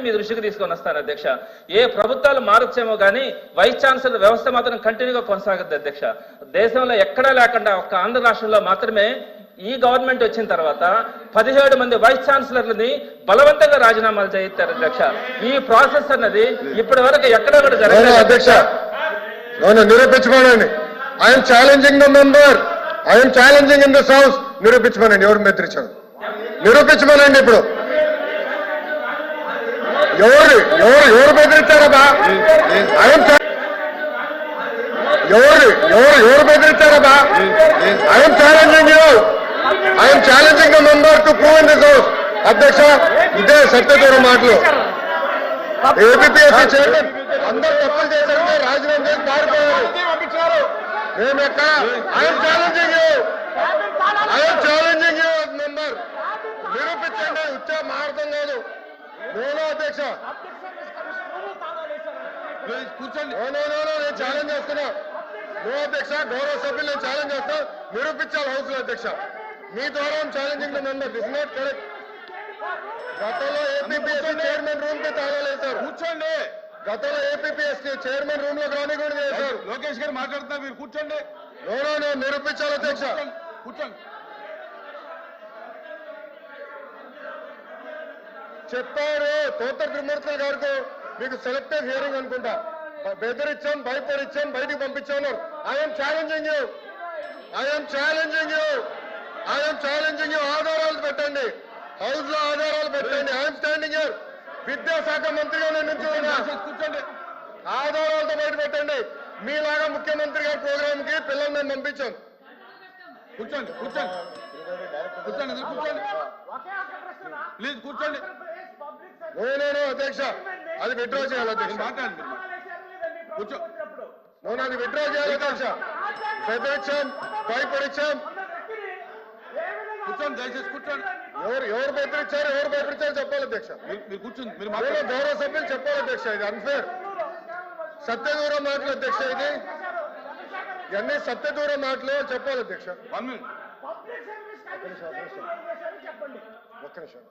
మీ దృష్టికి తీసుకొని వస్తాను అధ్యక్ష. ఏ ప్రభుత్వాలు మారొచ్చేమో కానీ వైస్ ఛాన్సలర్ వ్యవస్థ మాత్రం కంటిన్యూగా కొనసాగుతుంది అధ్యక్ష. దేశంలో ఎక్కడా లేకుండా ఒక్క ఆంధ్ర రాష్ట్రంలో మాత్రమే ఈ గవర్నమెంట్ వచ్చిన తర్వాత 17 మంది వైస్ ఛాన్సలర్లని బలవంతంగా రాజీనామాలు చేయిస్తారు అధ్యక్ష. ఈ ప్రాసెస్ అన్నది ఇప్పటి వరకు ఎక్కడ కూడా జరగలేదు అధ్యక్ష. నిరూపించుకోనండి. I'm challenging the member, I'm challenging in this house. నిరూపించుకోనండి ఎవరు బెదిరించారు, నిరూపించుకోనండి. ఇప్పుడు ఎవరు బెదిరించారబ్బా? ఎవరు బెదిరించారబ్బా? I'm challenging you, I'm challenging the member to prove in this house. అధ్యక్ష, ఇదే సత్యదూరం మాటలు. ఏపీఎస్సీ చైర్మన్ అందరూ తప్పులు చేశారంటే రాజీనామా చేసి పారిపోయారు. మేము ఎక్కడ? I'm challenging you, I'm challenging you member. నిరూపించండి. ఉచ్చా మారడం కాదు. నేను అధ్యక్ష కూర్చోండి. నేను ఛాలెంజ్ చేస్తున్నా. నో అధ్యక్ష, గౌరవ సభ్యులు నేను ఛాలెంజ్ చేస్తా. నిరూపించాలి హౌస్ లో అధ్యక్ష. మీ ద్వారా challenging the member. This not correct. గతంలో ఏపీఎస్సీ చైర్మన్ రూమ్ కి తాళాలేశారు. కూర్చోండి. గతంలో ఏపీఎస్సీ చైర్మన్ రూమ్ లో రాని కూడా చేశారు. లోకేష్ గారు మాట్లాడుతున్నారు, మీరు కూర్చోండి. నేను నిరూపించాలి అధ్యక్ష. కూర్చోండి. చెప్పారు తోట త్రిమూర్తులు గారికి, మీకు సెలెక్టివ్ హియరింగ్ అనుకుంటా. బెదిరించాం, భయపడిచ్చాం, బయటికి పంపించాను. I'm challenging you, I'm challenging you, I'm challenging you. ఆధారాలు పెట్టండి, హౌస్ లో ఆధారాలు పెట్టండి. I'm standing here. విద్యాశాఖ మంత్రిగా నేను నుంచున్నా. కూర్చోండి. ఆధారాలతో బయట పెట్టండి. మీలాగా ముఖ్యమంత్రి గారి ప్రోగ్రామ్ కి పిల్లలు మేము పంపించాం. కూర్చోండి. కూర్చోండి. కూర్చోండి. కూర్చోండి. ప్లీజ్ కూర్చోండి. నేను అధ్యక్ష అది విత్డ్రా చేయాలి అధ్యక్ష. మాట్లాడండి. కూర్చో. అది విత్డ్రా చేయాలి అధ్యక్ష. బెదిరించాం, భయపడిచ్చాం. కూర్చోండి. దయచేసి కూర్చోండి. ఎవరు భయపడిచ్చారు చెప్పాలి అధ్యక్ష. మీరు కూర్చోండి. మీరు గౌరవ సభ్యులు చెప్పాలి అధ్యక్ష. ఇది అన్ఫేర్. సత్యదూరం మాటలు అధ్యక్ష. ఇది ఇవన్నీ సత్యదూరం మాటలు చెప్పాలి అధ్యక్ష. 1 minute. ఒక్క నిమిషం.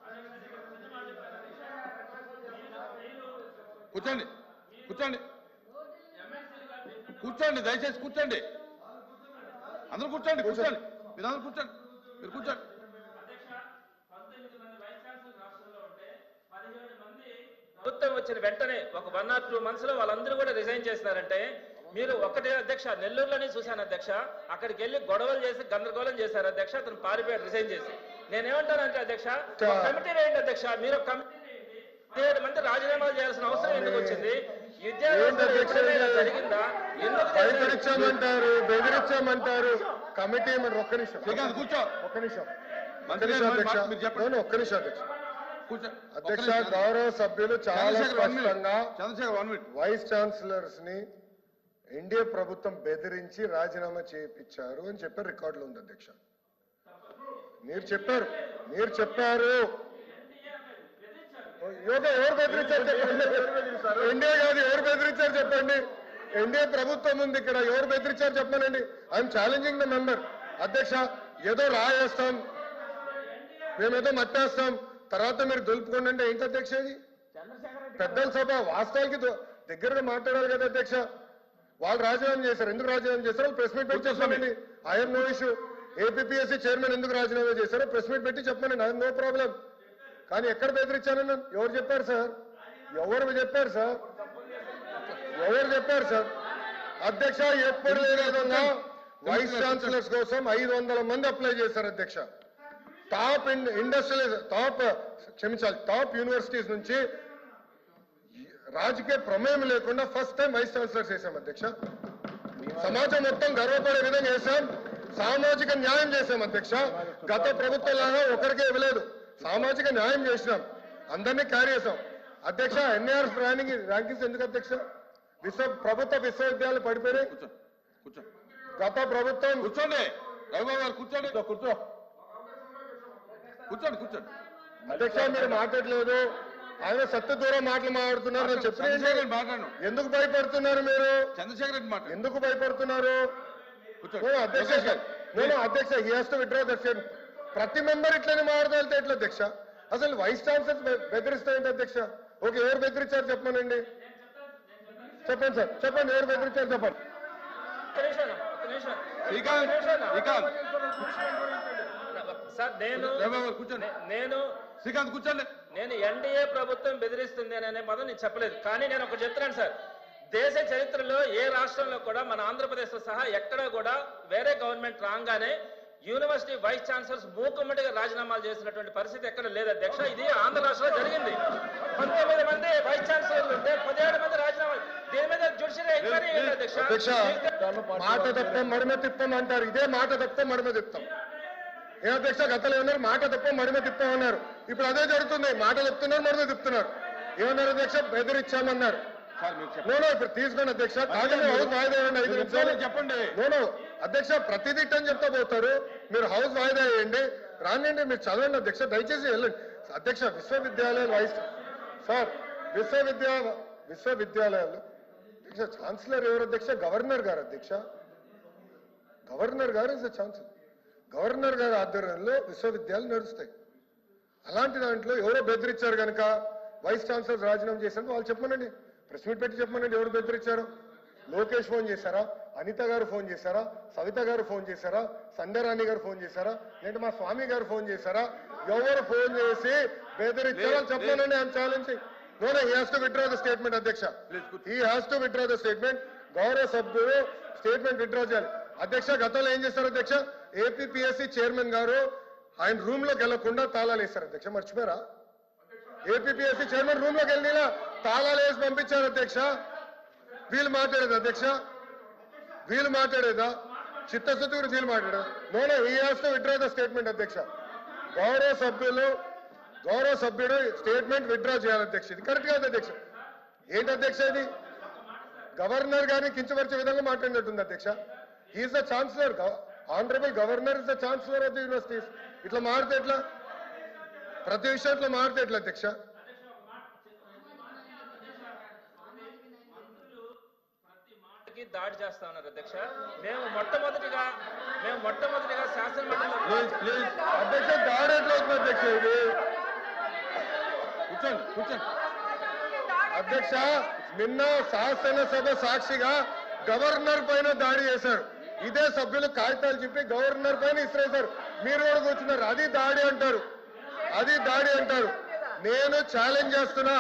కూర్చోండి. కూర్చోండి. కూర్చోండి. దయచేసి కూర్చోండి. అందరూ కూర్చోండి. కూర్చోండి. మీరు అందరూ కూర్చోండి. మీరు కూర్చోండి. ప్రభుత్వం వచ్చిన వెంటనే ఒక 1 or 2 months లో వాళ్ళందరూ కూడా రిజైన్ చేస్తున్నారంటే, మీరు ఒకటే అధ్యక్ష, నెల్లూరులోనే చూశాను అధ్యక్ష. అక్కడికి వెళ్ళి గొడవలు చేసి గందరగోళం చేశారు అధ్యక్ష. అతను పారిపోయాడు రిజైన్ చేసి. నేనేమంటానంటే అధ్యక్ష, కమిటీ వేయండి అధ్యక్ష. మీరు 17 మంది రాజీనామాలు చేయాల్సిన అవసరం ఎందుకు వచ్చింది? జరిగిందా? భయపడిచ్చామంటారు, బెదిరించామంటారు. కమిటీ ఒక్క నిమిషం. కూర్చో. ఒక్క నిమిషం. చెప్పండి. ఒక్క నిమిషం అధ్యక్ష. గౌరవ సభ్యులు చాలా స్పష్టంగా వైస్ ఛాన్సలర్స్ ని ఎన్డీఏ ప్రభుత్వం బెదిరించి రాజీనామా చేయించారు అని చెప్పారు. రికార్డులో ఉంది అధ్యక్ష. మీరు చెప్పారు ఎవరు బెదిరించారు చెప్పండి. ఎన్డీఏ కాదు, ఎవరు బెదిరించారు చెప్పండి. ఎన్డీఏ ప్రభుత్వం ఉంది ఇక్కడ. ఎవరు బెదిరించారు చెప్పానండి. I'm challenging the member. అధ్యక్ష, ఏదో రాయేస్తాం, మేమేదో మట్టేస్తాం, తర్వాత మీరు దులుపుకోండి అంటే ఏంటి అధ్యక్ష? ఇది పెద్దల సభ. వాస్తవానికి దగ్గరగా మాట్లాడాలి కదా అధ్యక్ష. వాళ్ళు రాజీనామా చేశారు. ఎందుకు రాజీనామా చేశారో ప్రెస్ మీట్ పెట్టి చెప్పండి. I'm no issue. APSC chairman ఎందుకు రాజీనామా చేశారో ప్రెస్ మీట్ పెట్టి చెప్పండి. I'm no problem. కానీ ఎక్కడ బెదిరించానని ఎవరు చెప్పారు సార్? ఎవరు చెప్పారు సార్? అధ్యక్ష, ఎప్పుడు లేని విధంగా వైస్ ఛాన్సలర్స్ కోసం 500 మంది అప్లై చేశారు అధ్యక్ష. టాప్ యూనివర్సిటీస్ నుంచి రాజకీయ ప్రమేయం లేకుండా ఫస్ట్ టైం వైస్ ఛాన్సలర్స్ చేశాం అధ్యక్ష. సమాజం మొత్తం గర్వపడే విధంగా చేశాం. సామాజిక న్యాయం చేశాం అధ్యక్ష. గత ప్రభుత్వంలాగా ఒకరికే ఇవ్వలేదు. సామాజిక న్యాయం చేసినాం. అందరినీ క్యారీ చేశాం అధ్యక్ష. ఎన్ఏఆర్ ర్యాంకింగ్స్ ఎందుకు అధ్యక్ష? ప్రభుత్వ విశ్వవిద్యాలయాలు పడిపోయినాయి. గత ప్రభుత్వం. కూర్చోండి. రఘుబాబు గారు కూర్చోండి. కూర్చోండి. అధ్యక్ష, మీరు మాట్లాడలేదు. ఆయన సత్యదూరం మాటలు మాట్లాడుతున్నారు. నేను చెప్పిన మాట్లాడు. ఎందుకు భయపడుతున్నారు మీరు? చంద్రశేఖర్ రెడ్డి మాట ఎందుకు భయపడుతున్నారు? అధ్యక్ష, he has to withdraw that statement. ప్రతి మెంబర్ ఇట్లనే మాట్లాడితే ఎట్లా అధ్యక్ష? అసలు వైస్ ఛాన్సలర్ బెదిరిస్తాయంటే అధ్యక్ష? ఓకే, ఎవరు బెదిరించారు చెప్పమనండి. చెప్పండి సార్, చెప్పండి ఎవరు బెదిరించారు చెప్పండి. ఒక్క నిమిషం. శ్రీకాంత్ సార్ కూర్చోండి. నేను శ్రీకాంత్ కూర్చోండి. నేను ఎన్డీఏ ప్రభుత్వం బెదిరిస్తుంది అనే పదం నేను చెప్పలేదు. కానీ నేను ఒకటి చెప్తున్నాను సార్, దేశ చరిత్రలో ఏ రాష్ట్రంలో కూడా మన ఆంధ్రప్రదేశ్ సహా ఎక్కడా కూడా వేరే గవర్నమెంట్ రాగానే యూనివర్సిటీ వైస్ ఛాన్సలర్స్ మూకుమ్మడిగా రాజీనామాలు చేసినటువంటి పరిస్థితి ఎక్కడ లేదు అధ్యక్ష. ఇది ఆంధ్ర రాష్ట్రంలో జరిగింది. 19 మంది వైస్ ఛాన్సలర్లు ఉంటే 17 మంది రాజీనామాలు. దీని మీద జ్యుడిషియల్ ఎంక్వైరీ అధ్యక్ష. మాట తప్పం మడిమ తిప్పం అంటారు. ఇదే మాట తప్పం మడిమ తిప్తాం. ఏ అధ్యక్ష, గతంలో ఏమన్నారు? మాట తప్పం మడిమ తిప్పం అన్నారు. ఇప్పుడు అదే జరుగుతుంది. మాట చెప్తున్నారు, మడిమ తిప్పుతున్నారు. ఏమన్నారు అధ్యక్ష? బెదిరించామన్నారు. నోనో ఇప్పుడు తీసుకోండి అధ్యక్ష. హౌస్ వాయిదా వేయండి 5 నిమిషాలు చెప్పండి. నోనో అధ్యక్ష, ప్రతిదిట్టని చెప్తా పోతారు. మీరు హౌస్ వాయిదా వేయండి, రానండి, మీరు చదవండి అధ్యక్ష, దయచేసి వెళ్ళండి. అధ్యక్ష, విశ్వవిద్యాలయాలు వైస్ సార్ విశ్వవిద్యాలయాలు అధ్యక్ష ఛాన్సలర్ ఎవరు అధ్యక్ష? గవర్నర్ గారు అధ్యక్ష. గవర్నర్ గారు ఇస్ ద ఛాన్సలర్. గవర్నర్ గారి ఆధ్వర్యంలో విశ్వవిద్యాలయాలు నడుస్తాయి. అలాంటి దాంట్లో ఎవరో బెదిరించారు కనుక వైస్ ఛాన్సలర్ రాజీనామా చేశారు వాళ్ళు చెప్పమనండి. ప్రెస్ మీట్ పెట్టి చెప్పమనండి ఎవరు బెదిరించారు. లోకేష్ ఫోన్ చేశారా? అనిత గారు ఫోన్ చేశారా? సవిత గారు ఫోన్ చేశారా? సంధ్యారాణి గారు ఫోన్ చేశారా? లేదంటే మా స్వామి గారు ఫోన్ చేశారా? ఎవరు ఫోన్ చేసి బెదిరించారో చెప్పమనండి. I'm challenging. No, he has to withdraw the statement అధ్యక్ష. He has to withdraw the statement. గౌరవ సభ్యులు స్టేట్మెంట్ విత్డ్రా చేయాలి అధ్యక్ష. గతంలో ఏం చేశారు అధ్యక్ష? ఏపీపీఎస్సీ చైర్మన్ గారు ఆయన రూమ్ లోకి వెళ్లకుండా తాళాలు వేశారు అధ్యక్ష. మర్చిపోయారా? ఏపీపీఎస్సీ చైర్మన్ రూమ్ లోకి వెళ్ళినా తాళాలు వేసి పంపించారు అధ్యక్ష. వీళ్ళు మాట్లాడేది అధ్యక్ష, వీళ్ళు మాట్లాడేదా? చిత్తశుద్ధి కూడా వీళ్ళు మాట్లాడేదా? No, he has to withdraw the statement అధ్యక్ష. గౌరవ సభ్యుడు స్టేట్మెంట్ విత్డ్రా చేయాలి అధ్యక్ష. ఇది కరెక్ట్ కాదు అధ్యక్ష. ఏంటి అధ్యక్ష ఇది? గవర్నర్ గారిని కించపరిచే విధంగా మాట్లాడినట్టుంది అధ్యక్ష. He is the chancellor. Honourable governor is the chancellor of the universities. ఇట్లా మారితే ఎట్లా? ప్రతి విషయంలో మారితే ఎట్లా అధ్యక్ష? దాడి చేస్తా ఉన్నారు అధ్యక్ష. మేము మొట్టమొదటిగా శాసనమండలిలో అధ్యక్ష దాడి ఎట్లా అవుతుంది అధ్యక్ష? ఇది కూర్చోండి. అధ్యక్ష, నిన్న శాసనసభ సాక్షిగా గవర్నర్ పైన దాడి చేశారు. ఇదే సభ్యులు కాగితాలు చెప్పి గవర్నర్ పైన ఇసిరేశారు. మీరు కూడా కూర్చున్నారు. అది దాడి అంటారు. నేను ఛాలెంజ్ చేస్తున్నా.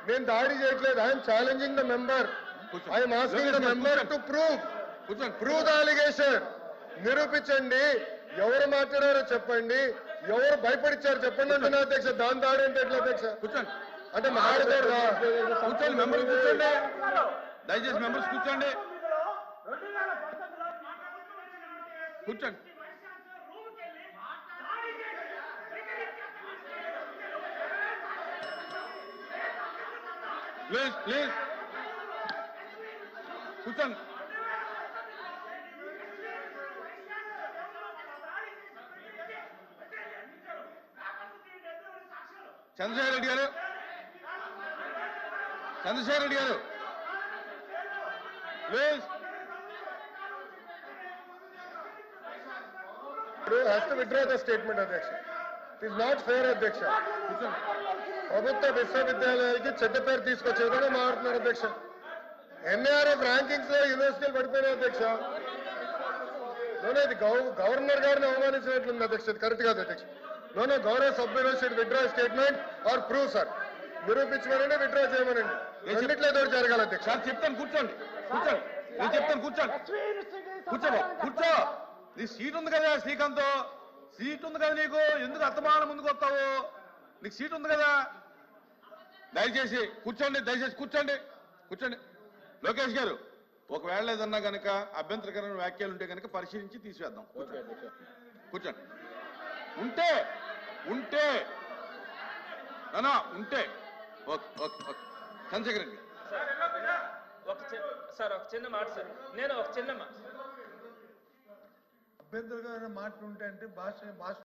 నేను దాడి చేయట్లేదు. I'm challenging the member. I'm asking the member to prove the allegation. నిరూపించండి. ఎవరు మాట్లాడారో చెప్పండి. ఎవరు భయపడిచ్చారు చెప్పండి అంటున్నా అధ్యక్ష. దాని దాడి అంటే ఎట్లా అధ్యక్ష? కూర్చోండి అంటే మాట్లాడదా? కూర్చోండి. మెంబర్స్ కూర్చోండి. దయచేసి మెంబర్స్ కూర్చోండి. కూర్చోండి. ప్లీజ్ కూర్చోండి. చంద్రశేఖర్ రెడ్డి గారు please. has to withdraw the statement అధ్యక్ష. ఇట్ ఈస్ నాట్ ఫేర్ అధ్యక్ష. ప్రభుత్వ విశ్వవిద్యాలయాలకి చెడ్డ పేరు తీసుకొచ్చే విధంగా మారుతున్నారు అధ్యక్ష. ఎన్ఏఆర్ఎఫ్ ర్యాంకింగ్స్ లో యూనివర్సిటీలు పడిపోయినాయి అధ్యక్ష. ఇది గవర్నర్ గారిని అవమానించినట్లుంది అధ్యక్ష. ఇది కరెక్ట్ కాదు అధ్యక్ష. గౌరవ సభ్యులు should withdraw statement or prove sir. నిరూపించమనండి, విత్డ్రా చేయమనండి. రెండిట్లేదో జరగాలి అధ్యక్ష. చెప్తాను కూర్చోండి. నేను చెప్తాను కూర్చోండి. కూర్చో. నీ సీట్ ఉంది కదా శ్రీకాంత్, సీట్ ఉంది కదా నీకు. ఎందుకు అత్తమానం ముందుకు వస్తావు? నీకు సీట్ ఉంది కదా. దయచేసి కూర్చోండి. లోకేష్ గారు, ఒకవేళ ఏదన్నా కనుక అభ్యంతరకరమైన వ్యాఖ్యలు ఉంటే కనుక పరిశీలించి తీసివేద్దాం. కూర్చోండి. ఉంటే ఓకే. చంద్రశేఖర్ రెడ్డి ఒక చిన్న మాట సార్. నేను ఒక చిన్న మాట అభ్యంతరకరమైన మాటలు ఉంటాయంటే భాష